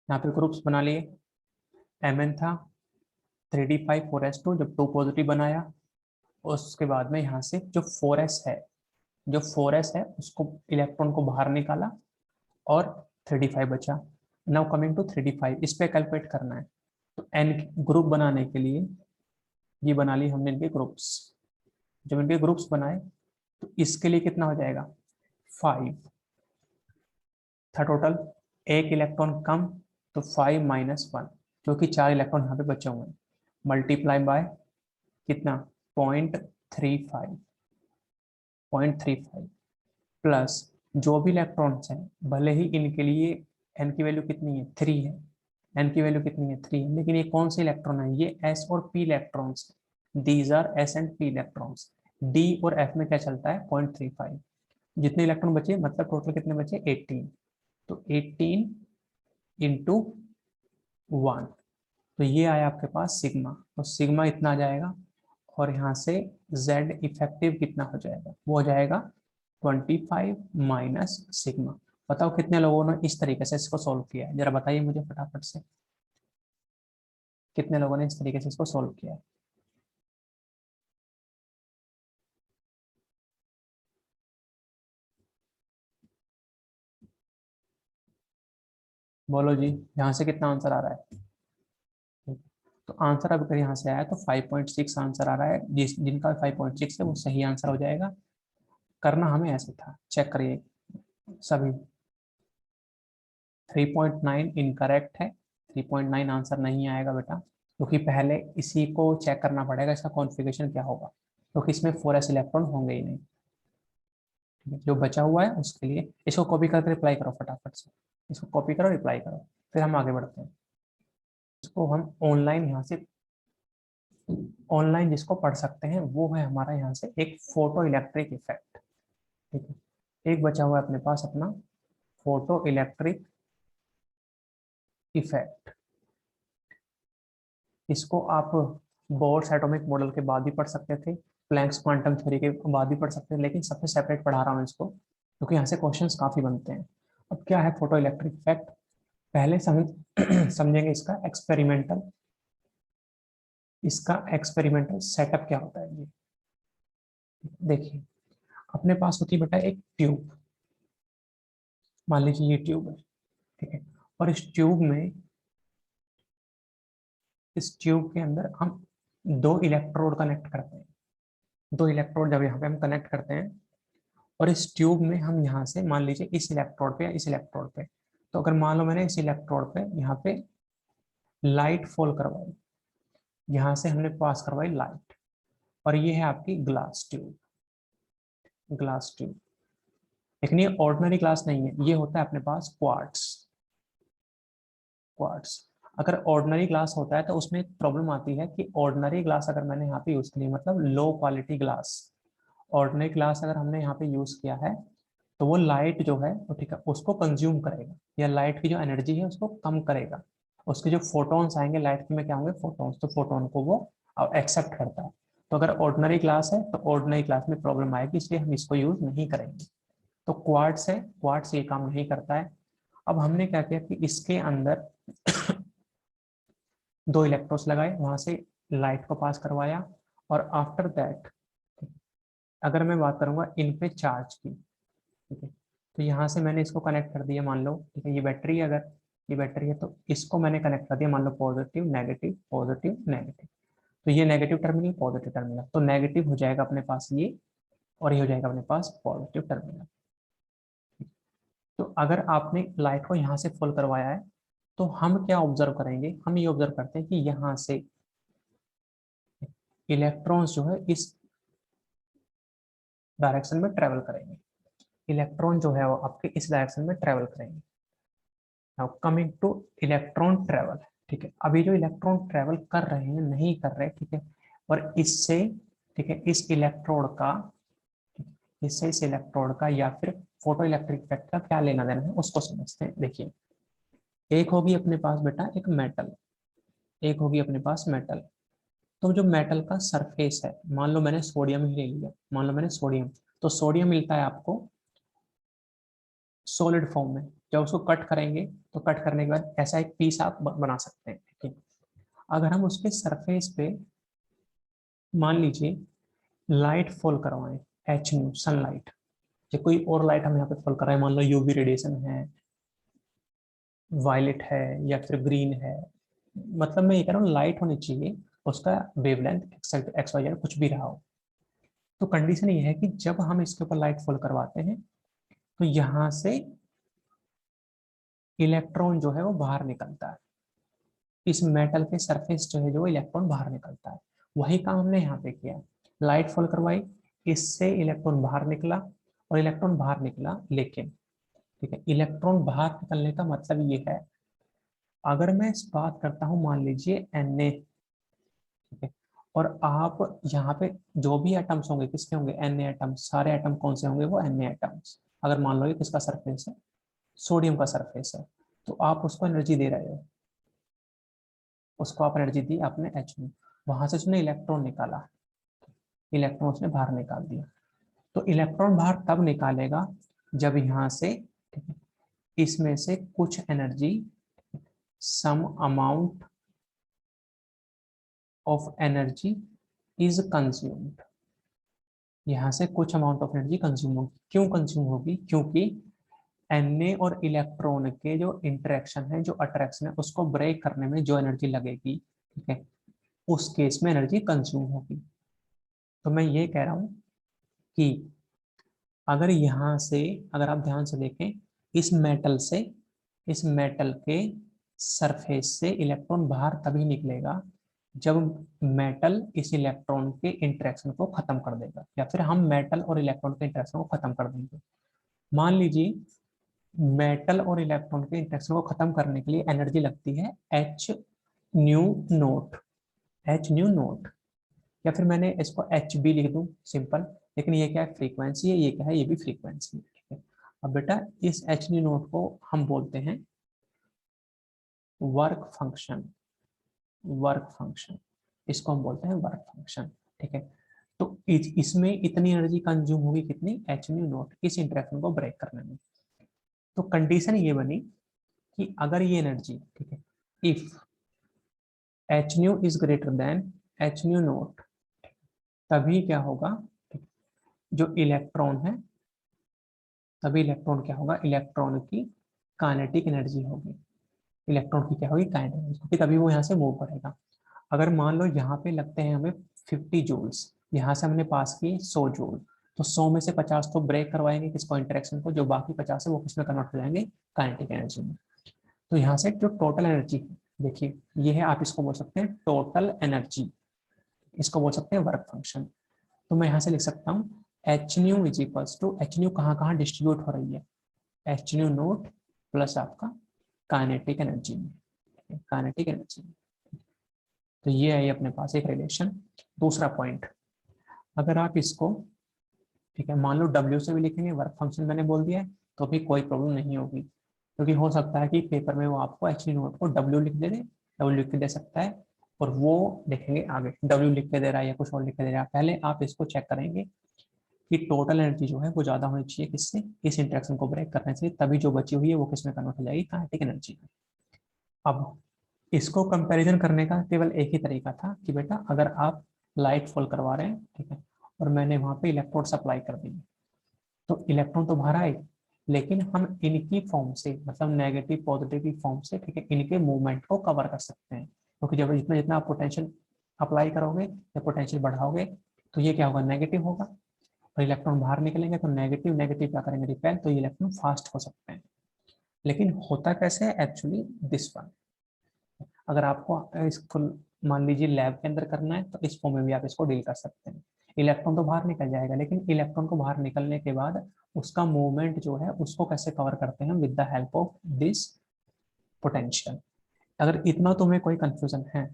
यहाँ पे ग्रुप्स बना लिए, Mn था 3d5 4s2, जब 2 पॉजिटिव बनाया, उसके बाद में यहाँ से जो 4s है, जो 4s है उसको इलेक्ट्रॉन को बाहर निकाला और 3d5 बचा। नाउ कमिंग टू 3d5, इस पे कैलकुलेट करना है। तो n ग्रुप बनाने के लिए ये बना ली हमने इनके ग्रुप्स। जब इनके ग्रुप्स बनाए तो इसके लिए कितना हो जाएगा, 5 था टोटल, एक इलेक्ट्रॉन कम, तो 5 माइनस 1, क्योंकि 4 इलेक्ट्रॉन यहाँ पे बचे हुए हैं, मल्टीप्लाई बाय कितना, 0.35, 0.35 प्लस जो भी इलेक्ट्रॉन्स हैं, भले ही इनके लिए एन की वैल्यू कितनी है, 3 है, एन की वैल्यू कितनी है, 3 है, लेकिन ये कौन से इलेक्ट्रॉन है, ये एस और P electrons, these R S and P electrons. D और एफ में क्या चलता है, 0.35, जितने इलेक्ट्रॉन बचे मतलब टोटल कितने बचे, 18, तो 18 इंटू 1, तो ये आया आपके पास सिग्मा, तो सिग्मा इतना आ जाएगा, और यहाँ से z इफेक्टिव कितना हो जाएगा, वो हो जाएगा 25 माइनस सिग्मा। बताओ कितने लोगों ने इस तरीके से इसको सॉल्व किया है, जरा बताइए मुझे फटाफट से, कितने लोगों ने इस तरीके से इसको सॉल्व किया है। बोलो जी, यहाँ से कितना आंसर आ रहा है, तो आंसर अब अगर यहाँ से आया तो 5.6 आंसर आ रहा है, जिनका 5.6 है वो सही आंसर हो जाएगा। करना हमें ऐसे था, चेक करिए सभी। 3.9 इनकरेक्ट है, 3.9 आंसर नहीं आएगा बेटा, क्योंकि पहले इसी को चेक करना पड़ेगा इसका कॉन्फ़िगरेशन क्या होगा, क्योंकि इसमें 4s इलेक्ट्रॉन होंगे ही नहीं। ठीक है, जो बचा हुआ है उसके लिए इसको कॉपी करके रिप्लाई करो फटाफट से, इसको कॉपी करो, रिप्लाई करो, फिर हम आगे बढ़ते हैं। इसको हम ऑनलाइन यहाँ से, ऑनलाइन जिसको पढ़ सकते हैं वो है हमारा यहाँ से एक फोटो इलेक्ट्रिक इफेक्ट। ठीक है, एक बचा हुआ है अपने पास अपना फोटो इलेक्ट्रिक इफेक्ट। इसको आप बोर्स एटॉमिक मॉडल के बाद भी पढ़ सकते थे, प्लैंक्स क्वांटम थ्योरी के बाद भी पढ़ सकते थे, लेकिन सबसे सेपरेट पढ़ा रहा हूँ इसको, क्योंकि यहाँ से क्वेश्चंस काफी बनते हैं। अब क्या है फोटो इलेक्ट्रिक इफेक्ट, पहले समझेंगे इसका एक्सपेरिमेंटल सेटअप क्या होता है। ये देखिए, अपने पास होती है बेटा एक ट्यूब, मान लीजिए ये ट्यूब है, ठीक है, और इस ट्यूब के अंदर हम दो इलेक्ट्रोड कनेक्ट करते हैं, दो इलेक्ट्रोड जब यहाँ पे हम कनेक्ट करते हैं, और इस ट्यूब में हम यहाँ से मान लीजिए इस इलेक्ट्रोड पे या इस इलेक्ट्रोड पे, तो अगर मान लो मैंने इस इलेक्ट्रोड पे यहाँ पे लाइट फॉल करवाई, यहाँ से हमने पास करवाई लाइट, और ये है आपकी ग्लास ट्यूब, ग्लास ट्यूब। लेकिन ये ऑर्डिनरी ग्लास नहीं है, ये होता है अपने पास क्वार्ट्स, क्वार्ट्स। अगर ऑर्डिनरी ग्लास होता है तो उसमें एक प्रॉब्लम आती है कि ऑर्डिनरी ग्लास अगर मैंने यहाँ पे यूज की, मतलब low quality glass, ordinary glass अगर हमने यहाँ पे यूज किया है, तो वो लाइट जो है वो, ठीक है, उसको कंज्यूम करेगा, या लाइट की जो एनर्जी है उसको कम करेगा, उसके जो फोटॉन्स आएंगे लाइट में क्या होंगे, फोटॉन्स, तो फोटोन को वो एक्सेप्ट करता है। तो अगर ऑर्डिनरी ग्लास है तो ऑर्डिनरी ग्लास में प्रॉब्लम आएगी, इसलिए हम इसको यूज नहीं करेंगे। तो क्वार्ट्स है, क्वार्ट्स ये काम नहीं करता है। अब हमने क्या किया कि इसके अंदर दो इलेक्ट्रोड्स लगाए, वहां से लाइट को पास करवाया, और आफ्टर दैट अगर मैं बात करूंगा इन पे चार्ज की, ठीक है, तो यहाँ से मैंने इसको कनेक्ट कर दिया, मान लो ठीक है ये बैटरी है, अगर ये बैटरी है तो इसको मैंने कनेक्ट कर दिया, मान लो पॉजिटिव नेगेटिव पॉजिटिव नेगेटिव, तो ये नेगेटिव टर्मिनल पॉजिटिव टर्मिनल, तो नेगेटिव हो जाएगा अपने पास ये, और ये हो जाएगा अपने पास पॉजिटिव टर्मिनल। तो अगर आपने लाइट को यहाँ से फुल करवाया है, तो हम क्या ऑब्जर्व करेंगे, हम ये ऑब्जर्व करते हैं कि यहाँ से इलेक्ट्रॉन्स जो है इस डायरेक्शन में ट्रेवल करेंगे, इलेक्ट्रॉन जो है वो आपके इस डायरेक्शन में ट्रेवल करेंगे। Now coming two electron travel, ठीक है, अभी जो इलेक्ट्रॉन ट्रेवल कर रहे हैं नहीं कर रहे, ठीक है, और इससे, ठीक है, इस इलेक्ट्रोड का या फिर फोटो इलेक्ट्रिक इफेक्ट का क्या लेना देना है उसको समझते हैं। देखिए, एक होगी अपने पास बेटा एक मेटल, एक होगी अपने पास मेटल, तो जो मेटल का सरफेस है, मान लो मैंने सोडियम ही ले लिया, मान लो मैंने सोडियम, तो सोडियम मिलता है आपको सॉलिड फॉर्म में। जब उसको कट करेंगे तो कट करने के बाद ऐसा एक पीस आप बना सकते हैं। ठीक है, अगर हम उसके सरफेस पे मान लीजिए लाइट फॉल करवाएं, एच न्यू सनलाइट, या कोई और लाइट हम यहाँ पे फॉल कर रहे हैं, मान लो यूवी रेडिएशन है, वायलेट है, या फिर ग्रीन है, मतलब मैं ये कह रहा हूँ लाइट होनी चाहिए, उसका वेवलेंथ एक्स वाई जेड कुछ भी रहा हो। तो कंडीशन ये है कि जब हम इसके ऊपर लाइट फॉल करवाते हैं तो यहाँ से इलेक्ट्रॉन जो है वो बाहर निकलता है, इस मेटल के सरफेस जो है जो इलेक्ट्रॉन बाहर निकलता है। वही काम हमने यहाँ पे किया, लाइट फॉल करवाई, इससे इलेक्ट्रॉन बाहर निकला, और इलेक्ट्रॉन बाहर निकला, लेकिन ठीक है, इलेक्ट्रॉन बाहर निकलने का मतलब ये है, अगर मैं इस बात करता हूं मान लीजिए Na, ठीक है, और आप यहाँ पे जो भी एटम्स होंगे किसके होंगे, Na एटम्स, सारे एटम कौन से होंगे, वो Na एटम्स। अगर मान लो ये किसका सरफेस है, सोडियम का सरफेस है, तो आप उसको एनर्जी दे रहे हो, उसको आप एनर्जी दी आपने एच में, वहां से उसने इलेक्ट्रॉन निकाला, इलेक्ट्रॉन उसने बाहर निकाल दिया। तो इलेक्ट्रॉन बाहर तब निकालेगा जब यहाँ से, ठीक है, इसमें से कुछ energy, some amount of energy is consumed, यहाँ से कुछ अमाउंट ऑफ एनर्जी कंज्यूम होगी। क्यों कंज्यूम होगी, क्योंकि Na और इलेक्ट्रॉन के जो इंटरेक्शन है, जो अट्रैक्शन है, उसको ब्रेक करने में जो एनर्जी लगेगी, ठीक है, उस केस में एनर्जी कंज्यूम होगी। तो मैं ये कह रहा हूं कि अगर यहाँ से, अगर आप ध्यान से देखें, इस मेटल से, इस मेटल के सरफेस से इलेक्ट्रॉन बाहर तभी निकलेगा जब मेटल इस इलेक्ट्रॉन के इंटरेक्शन को खत्म कर देगा, या फिर हम मेटल और इलेक्ट्रॉन के इंटरेक्शन को खत्म कर देंगे। मान लीजिए मेटल और इलेक्ट्रॉन के इंटरेक्शन को खत्म करने के लिए एनर्जी लगती है H nu note, H nu note, या फिर मैंने इसको एच बी लिख दूं सिंपल, लेकिन ये क्या है, फ्रीक्वेंसी है, ये क्या है, ये भी फ्रीक्वेंसी है। ठीक है, अब बेटा इस एच न्यू नोट को हम बोलते हैं वर्क फंक्शन, वर्क फंक्शन, इसको हम बोलते हैं वर्क फंक्शन। ठीक है, तो इसमें इतनी एनर्जी कंज्यूम होगी, कितनी, एच न्यू नोट, इस इंटरेक्शन को ब्रेक करने में। तो कंडीशन ये बनी कि अगर ये एनर्जी, ठीक है, if H nu is greater than H nu note, तभी क्या होगा, जो इलेक्ट्रॉन है, तभी इलेक्ट्रॉन क्या होगा, इलेक्ट्रॉन की काइनेटिक एनर्जी होगी, इलेक्ट्रॉन की क्या होगी, काइनेटिक एनर्जी, क्योंकि तभी वो यहाँ से मूव करेगा। अगर मान लो यहाँ पे लगते हैं हमें 50 जूल्स, यहाँ से हमने पास किए 100 जूल, तो 100 में से 50 तो ब्रेक करवाएंगे किसको, इंटरेक्शन को, जो बाकी 50 है वो किसमें कन्वर्ट हो जाएंगे, काइनेटिक एनर्जी में। तो यहाँ से जो टोटल एनर्जी है, देखिए ये है, आप इसको बोल सकते हैं टोटल एनर्जी, इसको बोल सकते हैं वर्क फंक्शन। तो मैं यहाँ से लिख सकता हूँ H nu is equals to, H nu कहाँ कहाँ डिस्ट्रीब्यूट हो रही है, एच न्यू नोट प्लस आपका काइनेटिक एनर्जी में, काइनेटिक एनर्जी में। तो ये है अपने पास एक रिलेशन। दूसरा पॉइंट, अगर आप इसको, ठीक है, मान लो डब्ल्यू से भी लिखेंगे, वर्क फंक्शन मैंने बोल दिया है, तो भी कोई प्रॉब्लम नहीं होगी, क्योंकि हो सकता है कि पेपर में वो आपको एच नोट को डब्ल्यू लिख दे, डब्ल्यू लिख के दे सकता है, और वो देखेंगे आगे डब्ल्यू लिख के दे रहा है या कुछ और लिख के दे रहा है, पहले आप इसको चेक करेंगे कि टोटल एनर्जी जो है वो ज्यादा होनी चाहिए, किससे, इस इंटरेक्शन को ब्रेक करने से, तभी जो बची हुई है वो किसमें कन्वर्ट हो जाएगी, काइनेटिक एनर्जी में। अब इसको कंपैरिजन करने का केवल एक ही तरीका था कि बेटा अगर आप लाइट फॉल करवा रहे हैं, ठीक है, और मैंने वहां पे इलेक्ट्रोड सप्लाई कर दी, तो इलेक्ट्रॉन तो बाहर आए, लेकिन हम इनकी फॉर्म से, मतलब नेगेटिव पॉजिटिव की फॉर्म से, ठीक है, इनके मूवमेंट को कवर कर सकते हैं, क्योंकि जब जितना जितना आप पोटेंशियल अप्लाई करोगे या पोटेंशियल बढ़ाओगे, तो ये क्या होगा, नेगेटिव होगा, और इलेक्ट्रॉन बाहर निकलेंगे, तो नेगेटिव नेगेटिव क्या करेंगे, रिपेल, तो ये इलेक्ट्रॉन फास्ट हो सकते हैं। लेकिन होता कैसे है एक्चुअली, दिस वन, अगर आपको इसको मान लीजिए लैब के अंदर करना है, तो इस फॉर्म में भी आप इसको डील कर सकते हैं। इलेक्ट्रॉन तो बाहर निकल जाएगा, लेकिन इलेक्ट्रॉन को बाहर निकलने के बाद उसका मूवमेंट जो है उसको कैसे कवर करते हैं, with the help of this potential. अगर इतना तुम्हें कोई कंफ्यूजन है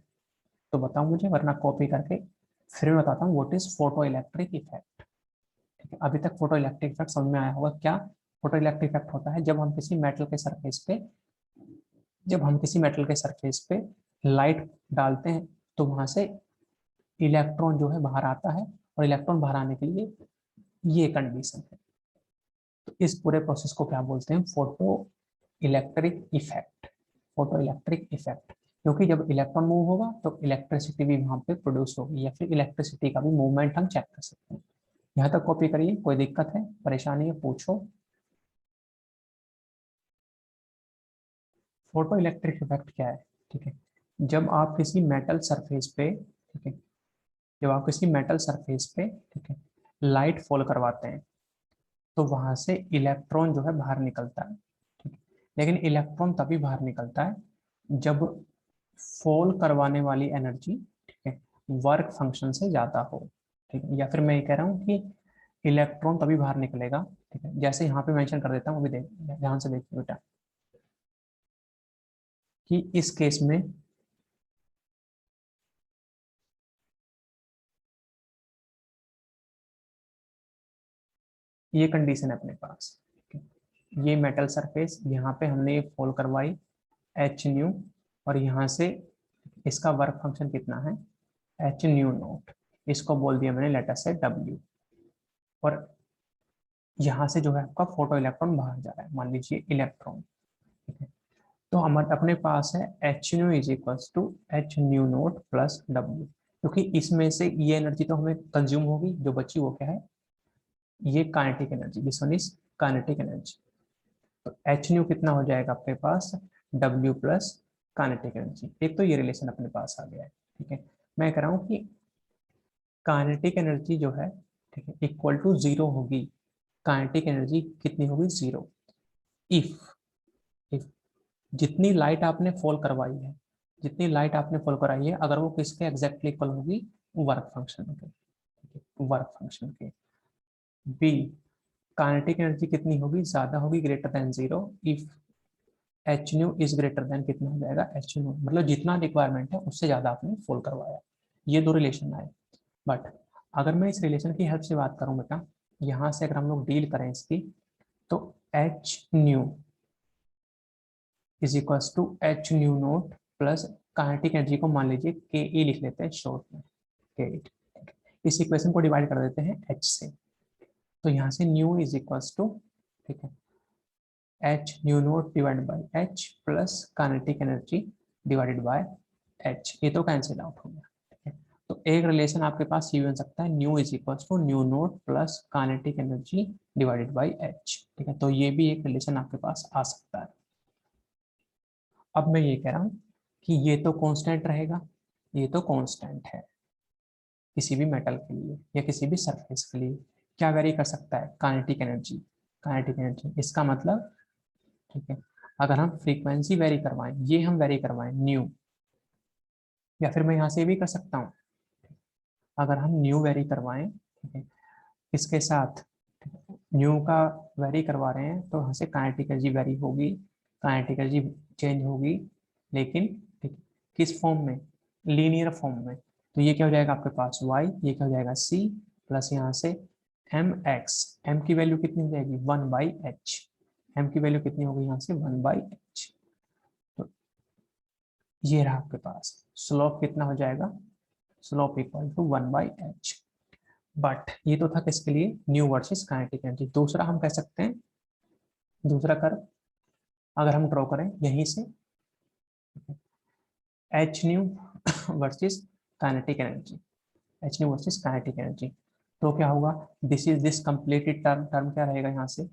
तो बताओ मुझे, वरना कॉपी करके फिर मैं बताता हूँ what is photo electric effect. ठीक है, अभी तक फोटो इलेक्ट्रिक इफेक्ट समझ में आया होगा क्या। फोटो इलेक्ट्रिक इफेक्ट होता है जब हम किसी मेटल के सरफेस पे, जब हम किसी मेटल के सरफेस पे लाइट डालते हैं, तो वहां से इलेक्ट्रॉन जो है बाहर आता है, और इलेक्ट्रॉन बाहर आने के लिए ये कंडीशन है। तो इस पूरे प्रोसेस को क्या बोलते हैं? Photo electric effect. Photo electric effect, क्योंकि जब इलेक्ट्रॉन मूव होगा तो इलेक्ट्रिसिटी भी वहां पे प्रोड्यूस होगी, या फिर इलेक्ट्रिसिटी का भी मूवमेंट हम चेक कर सकते हैं। यहाँ तक कॉपी करिए, कोई दिक्कत है, परेशानी है, पूछो। फोटो इलेक्ट्रिक इफेक्ट क्या है? ठीक है, जब आप किसी मेटल सरफेस पे, ठीक है, जब आप किसी मेटल सरफेस पे, ठीक है, लाइट फॉल करवाते हैं तो वहां से इलेक्ट्रॉन जो है बाहर निकलता है। ठीक है, लेकिन इलेक्ट्रॉन तभी बाहर निकलता है जब फॉल करवाने वाली एनर्जी, ठीक है, वर्क फंक्शन से ज्यादा हो। ठीक है, या फिर मैं ये कह रहा हूँ कि इलेक्ट्रॉन तभी बाहर निकलेगा, ठीक है, जैसे यहाँ पे मेंशन कर देता हूँ, अभी देख, ध्यान से देखिए बेटा, कि इस केस में ये कंडीशन है अपने पास। ठीक है, ये मेटल सरफेस, यहाँ पे हमने ये फॉल करवाई एच न्यू, और यहाँ से इसका वर्क फंक्शन कितना है? H nu note. इसको बोल दिया मैंने लेटर से डब्ल्यू, और यहाँ से जो है आपका फोटो इलेक्ट्रॉन बाहर जा रहा है, मान लीजिए इलेक्ट्रॉन। ठीक है, तो हमारे अपने पास है H nu is equals to H nu naught plus W, क्योंकि इसमें से ये एनर्जी तो हमें कंज्यूम होगी, जो बची वो क्या है? ये kinetic energy, this one is kinetic energy. तो एच न्यू कितना हो जाएगा आपके पास? W plus kinetic energy. एक तो ये रिलेशन अपने पास आ गया है। ठीक है, मैं कह रहा हूँ कि काइनेटिक एनर्जी जो है, ठीक है, इक्वल टू जीरो होगी। काइनेटिक एनर्जी कितनी होगी? जीरो। इफ इफ जितनी लाइट आपने फॉल करवाई है, जितनी लाइट आपने फॉल कराई है, अगर वो किसके एग्जैक्टली इक्वल होगी? वर्क फंक्शन के। ठीक है, वर्क फंक्शन के। बी, काइनेटिक एनर्जी कितनी होगी? ज्यादा होगी, greater than zero, if H nu is greater than, कितना हो जाएगा? एच न्यू, मतलब जितना रिक्वायरमेंट है उससे ज्यादा आपने फॉल करवाया। ये दो रिलेशन आए। बट अगर मैं इस रिलेशन की हेल्प से बात करूं बेटा, यहाँ से अगर हम लोग डील करें इसकी, तो H nu is equal to H nu naught plus kinetic energy को मान लीजिए के ई लिख लेते हैं शॉर्ट में, के ई। इस इक्वेशन को डिवाइड कर देते हैं एच से, तो यहाँ से न्यू इज इक्वल टू, ठीक है, H nu note divide by H plus kinetic energy divided by H. ये तो कैंसिल आउट हो गया। ठीक है, तो एक रिलेशन आपके पास ये बन सकता है, nu is equal to nu naught plus kinetic energy divided by H. ठीक है, तो ये भी एक रिलेशन आपके पास आ सकता है। अब मैं ये कह रहा हूँ कि ये तो कांस्टेंट रहेगा, ये तो कांस्टेंट है किसी भी मेटल के लिए या किसी भी सरफेस के लिए। क्या वेरी कर सकता है? Kinetic energy. काइनेटिक एनर्जी, इसका मतलब, ठीक है, अगर हम फ्रीक्वेंसी वेरी करवाएं, ये हम वेरी करवाएं न्यू, या फिर मैं यहाँ से भी कर सकता हूँ, अगर हम न्यू वेरी करवाएं, ठीक है, इसके साथ न्यू का वेरी करवा रहे हैं तो यहाँ से काइनेटिक एनर्जी वेरी होगी, काइनेटिक एनर्जी चेंज होगी, लेकिन ठीक, किस फॉर्म में? लीनियर फॉर्म में। तो ये क्या हो जाएगा आपके पास? y, ये क्या हो जाएगा? c, प्लस यहाँ से एम एक्स। एम की वैल्यू कितनी हो जाएगी? 1/h। एम की वैल्यू कितनी होगी यहाँ से? 1/h। तो ये रहा आपके पास स्लोप, कितना हो जाएगा? Slope equal to 1/h। But ये तो था किसके लिए? New versus kinetic energy. दूसरा हम कह सकते हैं, दूसरा कर अगर हम ड्रॉ करें यहीं से, H new versus kinetic energy, H new versus kinetic energy, तो क्या होगा? This is this completed term, term क्या रहेगा यहाँ से?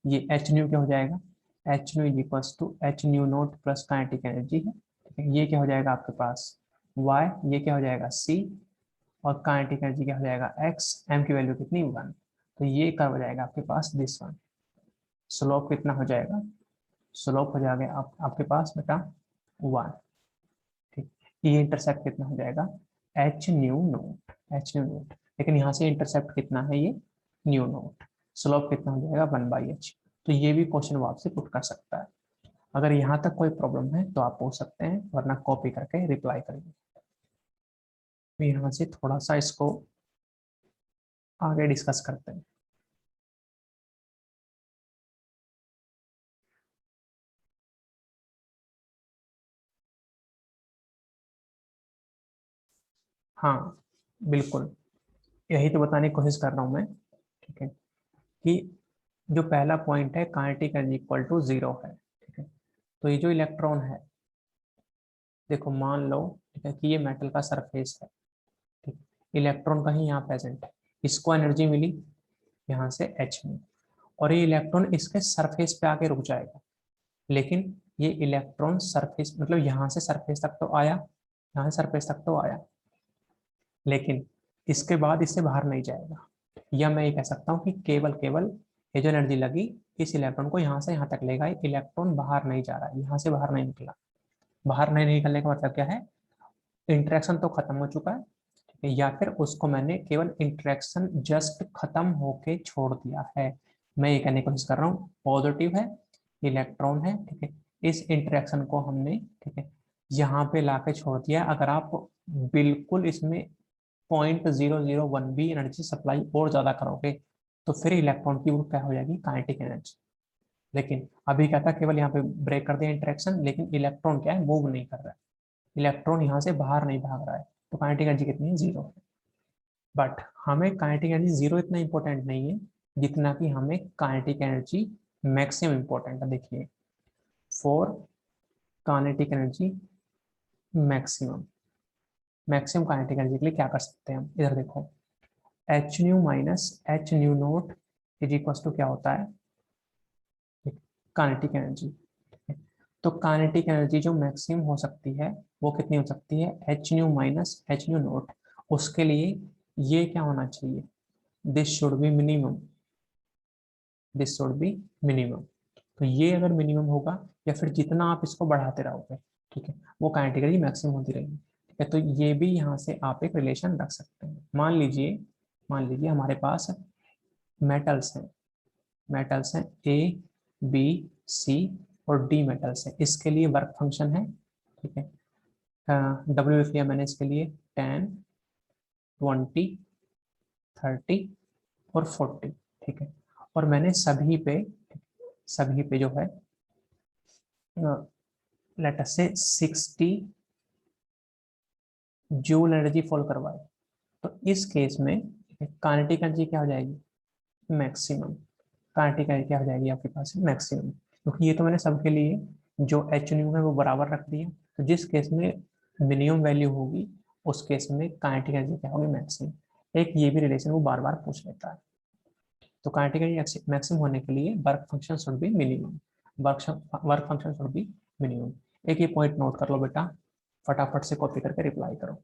ये एच न्यू क्या हो जाएगा? H nu is equals to H nu naught plus kinetic energy है। ठीक है, ये क्या हो जाएगा आपके पास? y, ये क्या हो जाएगा? c, और काइनेटिक एनर्जी क्या हो जाएगा? x। m की वैल्यू कितनी? 1। तो ये क्या हो जाएगा आपके पास? This one. स्लोप कितना हो जाएगा? स्लोप हो जाएगा आपके पास बेटा 1। ठीक, ये इंटरसेप्ट कितना हो जाएगा? H nu note, H nu note, लेकिन यहाँ से इंटरसेप्ट कितना है? ये न्यू नोट। स्लोप कितना हो जाएगा? 1/h। तो ये भी क्वेश्चन वो आपसे पुट कर सकता है। अगर यहाँ तक कोई प्रॉब्लम है तो आप पूछ सकते हैं, वरना कॉपी करके रिप्लाई करिए। तो यहाँ से थोड़ा सा इसको आगे डिस्कस करते हैं। हाँ बिल्कुल, यही तो बताने की कोशिश कर रहा हूँ मैं। ठीक है, कि जो पहला पॉइंट है काइनेटिक एनर्जी इक्वल टू 0 है, ठीक है। तो ये जो इलेक्ट्रॉन है, देखो मान लो, ठीक है, कि ये मेटल का सरफेस है, ठीक, इलेक्ट्रॉन कहीं यहाँ प्रेजेंट है, इसको एनर्जी मिली यहाँ से H में, और ये इलेक्ट्रॉन इसके सरफेस पे आके रुक जाएगा। लेकिन ये इलेक्ट्रॉन सरफेस मतलब यहाँ से सरफेस तक तो आया, यहाँ से सरफेस तक तो आया, लेकिन इसके बाद इससे बाहर नहीं जाएगा। या मैं ये कह सकता हूँ कि केवल केवल ये जो एनर्जी लगी इस इलेक्ट्रॉन को यहाँ से यहाँ तक लेगा, इलेक्ट्रॉन बाहर नहीं जा रहा है, यहाँ से बाहर नहीं निकला। बाहर नहीं निकलने का मतलब क्या है, इंटरेक्शन तो खत्म हो चुका है, ठीक है, या फिर उसको मैंने केवल इंटरेक्शन जस्ट खत्म होके छोड़ दिया है। मैं ये कहने की कोशिश कर रहा हूँ पॉजिटिव है, इलेक्ट्रॉन है, ठीक है, इस इंटरेक्शन को हमने, ठीक है, यहाँ पे लाके छोड़ दिया। अगर आप बिल्कुल इसमें 0.001 भी एनर्जी सप्लाई और ज्यादा करोगे तो फिर इलेक्ट्रॉन की वो क्या हो जाएगी, काइनेटिक एनर्जी। लेकिन अभी क्या था, केवल यहाँ पे ब्रेक कर दिया इंटरेक्शन, लेकिन इलेक्ट्रॉन क्या है, मूव नहीं कर रहा है, इलेक्ट्रॉन यहाँ से बाहर नहीं भाग रहा है, तो काइनेटिक एनर्जी कितनी है, 0 है। बट हमें काइनेटिक एनर्जी 0 इतना इंपॉर्टेंट नहीं है जितना कि हमें काइनेटिक एनर्जी मैक्सिमम इंपॉर्टेंट है। देखिए for kinetic energy maximum, maximum kinetic energy के लिए क्या कर सकते हैं हम, इधर देखो H nu minus H nu naught is equal to क्या होता है, काइनेटिक एनर्जी। तो काइनेटिक एनर्जी जो मैक्सिमम हो सकती है वो कितनी हो सकती है, H nu minus H nu naught. उसके लिए ये क्या होना चाहिए, this should be minimum, this should be minimum. तो ये अगर मिनिमम होगा या फिर जितना आप इसको बढ़ाते रहोगे, ठीक है, वो काइनेटिक एनर्जी मैक्सिमम होती रहेगी, ठीक है। तो ये भी यहाँ से आप एक रिलेशन रख सकते हैं। मान लीजिए हमारे पास मेटल्स हैं, मेटल्स हैं ए बी सी और डी मेटल्स हैं, इसके लिए वर्क फंक्शन है, ठीक है, डब्ल्यू लिख लिया मैंने इसके लिए 10 20 30 और 40, ठीक है। और मैंने सभी पे जो है लेट अस से 60 जूल एनर्जी फॉल करवाए, तो इस केस में काइनेटिक एनर्जी क्या हो जाएगी, मैक्सिमम। काइनेटिक एनर्जी क्या हो जाएगी आपके पास, मैक्सिमम, क्योंकि ये तो मैंने सबके लिए जो एच न्यू है वो बराबर रख दिया। तो जिस केस में मिनिमम वैल्यू होगी उस केस में काइनेटिक एनर्जी क्या होगी, मैक्सिमम। एक ये भी रिलेशन वो बार बार पूछ लेता है। तो काइनेटिक एनर्जी मैक्सिमम होने के लिए work function should be minimum, work function should be minimum. एक ये पॉइंट नोट कर लो बेटा, फटाफट से कॉपी करके रिप्लाई करो।